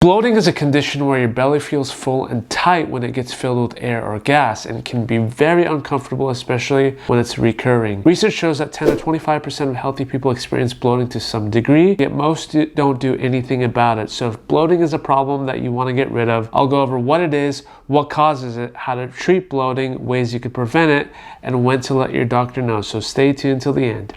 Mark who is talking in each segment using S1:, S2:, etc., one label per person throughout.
S1: Bloating is a condition where your belly feels full and tight when it gets filled with air or gas, and can be very uncomfortable, especially when it's recurring. Research shows that 10 to 25% of healthy people experience bloating to some degree, yet most don't do anything about it. So if bloating is a problem that you want to get rid of, I'll go over what it is, what causes it, how to treat bloating, ways you can prevent it, and when to let your doctor know. So stay tuned till the end.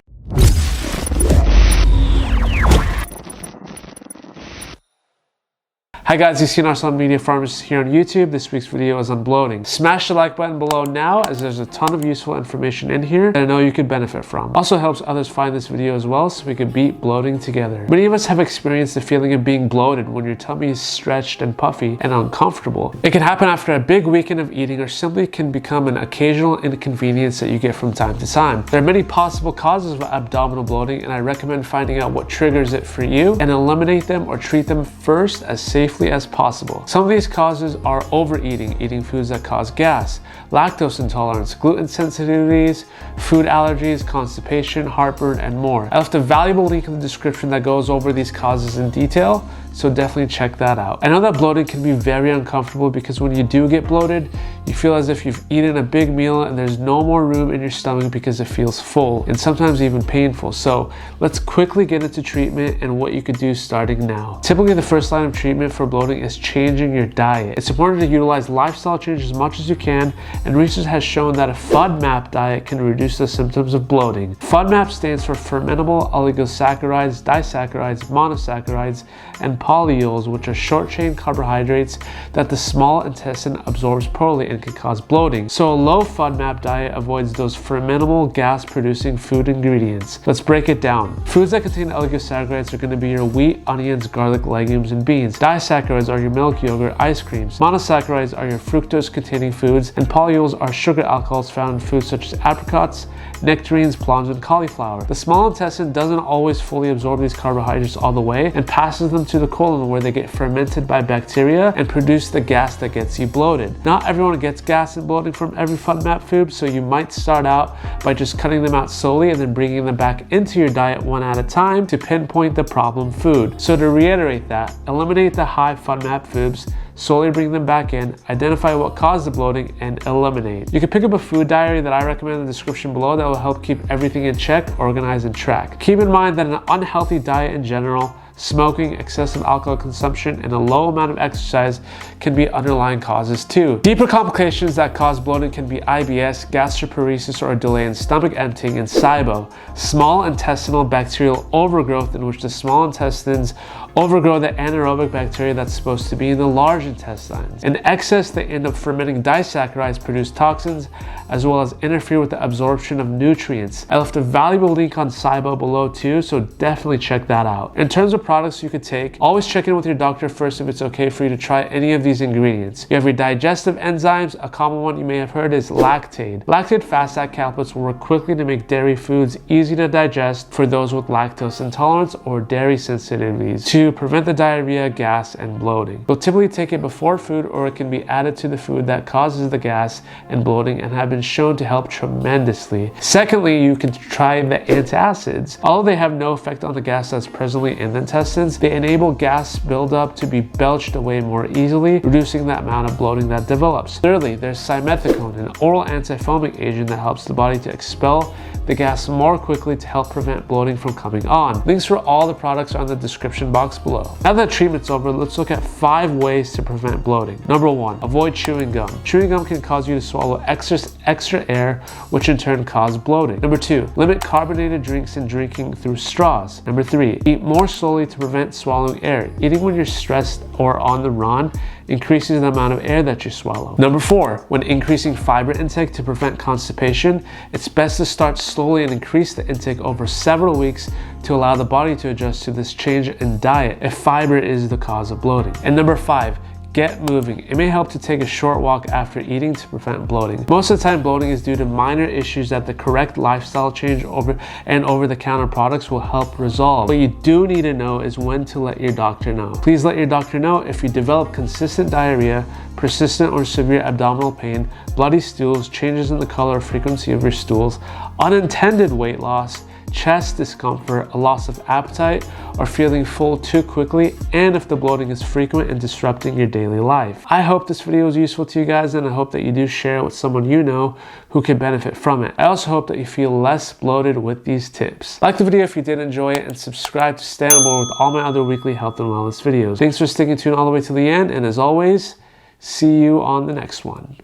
S1: Hi guys, you've seen us on Media Pharmacist here on YouTube. This week's video is on bloating. Smash the like button below now, as there's a ton of useful information in here that I know you could benefit from. Also helps others find this video as well, so we can beat bloating together. Many of us have experienced the feeling of being bloated when your tummy is stretched and puffy and uncomfortable. It can happen after a big weekend of eating, or simply can become an occasional inconvenience that you get from time to time. There are many possible causes of abdominal bloating, and I recommend finding out what triggers it for you and eliminate them or treat them first as safely as possible. Some of these causes are overeating, eating foods that cause gas, lactose intolerance, gluten sensitivities, food allergies, constipation, heartburn, and more. I left a valuable link in the description that goes over these causes in detail, so definitely check that out. I know that bloating can be very uncomfortable because when you do get bloated, you feel as if you've eaten a big meal and there's no more room in your stomach because it feels full and sometimes even painful. So let's quickly get into treatment and what you could do starting now. Typically, the first line of treatment for bloating is changing your diet. It's important to utilize lifestyle change as much as you can, and research has shown that a FODMAP diet can reduce the symptoms of bloating. FODMAP stands for fermentable oligosaccharides, disaccharides, monosaccharides, and polyols, which are short-chain carbohydrates that the small intestine absorbs poorly and can cause bloating. So a low FODMAP diet avoids those fermentable, gas-producing food ingredients. Let's break it down. Foods that contain oligosaccharides are going to be your wheat, onions, garlic, legumes, and beans. Disaccharides are your milk, yogurt, ice creams. Monosaccharides are your fructose-containing foods, and polyols are sugar alcohols found in foods such as apricots, nectarines, plums, and cauliflower. The small intestine doesn't always fully absorb these carbohydrates all the way and passes them to the colon, where they get fermented by bacteria and produce the gas that gets you bloated. Not everyone gets gas and bloating from every FODMAP food, so you might start out by just cutting them out slowly and then bringing them back into your diet one at a time to pinpoint the problem food. So to reiterate that, eliminate the high FODMAP foods, slowly bring them back in, identify what caused the bloating, and eliminate. You can pick up a food diary that I recommend in the description below that will help keep everything in check, organized, and tracked. Keep in mind that an unhealthy diet in general, smoking, excessive alcohol consumption, and a low amount of exercise can be underlying causes too. Deeper complications that cause bloating can be IBS, gastroparesis or a delay in stomach emptying, and SIBO, small intestinal bacterial overgrowth, in which the small intestines overgrow the anaerobic bacteria that's supposed to be in the large intestines. In excess, they end up fermenting disaccharides, produce toxins, as well as interfere with the absorption of nutrients. I left a valuable link on SIBO below too, so definitely check that out. In terms of products you could take, always check in with your doctor first if it's okay for you to try any of these ingredients. You have your digestive enzymes. A common one you may have heard is Lactaid. Lactaid fast-act caplets will work quickly to make dairy foods easy to digest for those with lactose intolerance or dairy sensitivities, to prevent the diarrhea, gas, and bloating. You'll typically take it before food, or it can be added to the food that causes the gas and bloating, and have been shown to help tremendously. Secondly, you can try the antacids. Although they have no effect on the gas that's presently in the intestines, they enable gas buildup to be belched away more easily, reducing the amount of bloating that develops. Thirdly, there's simethicone, an oral antifoaming agent that helps the body to expel the gas more quickly to help prevent bloating from coming on. Links for all the products are in the description box below. Now that treatment's over, let's look at 5 ways to prevent bloating. Number 1, avoid chewing gum. Chewing gum can cause you to swallow extra air, which in turn causes bloating. Number 2, limit carbonated drinks and drinking through straws. Number 3, eat more slowly to prevent swallowing air. Eating when you're stressed or on the run increases the amount of air that you swallow. Number 4, when increasing fiber intake to prevent constipation, it's best to start slowly and increase the intake over several weeks to allow the body to adjust to this change in diet if fiber is the cause of bloating. And number 5, get moving. It may help to take a short walk after eating to prevent bloating. Most of the time, bloating is due to minor issues that the correct lifestyle change and over-the-counter products will help resolve. What you do need to know is when to let your doctor know. Please let your doctor know if you develop consistent diarrhea, persistent or severe abdominal pain, bloody stools, changes in the color or frequency of your stools, unintended weight loss, chest discomfort, a loss of appetite, or feeling full too quickly, and if the bloating is frequent and disrupting your daily life. I hope this video was useful to you guys, and I hope that you do share it with someone you know who can benefit from it. I also hope that you feel less bloated with these tips. Like the video if you did enjoy it, and subscribe to stay on board with all my other weekly health and wellness videos. Thanks for sticking tuned all the way to the end, and as always, see you on the next one.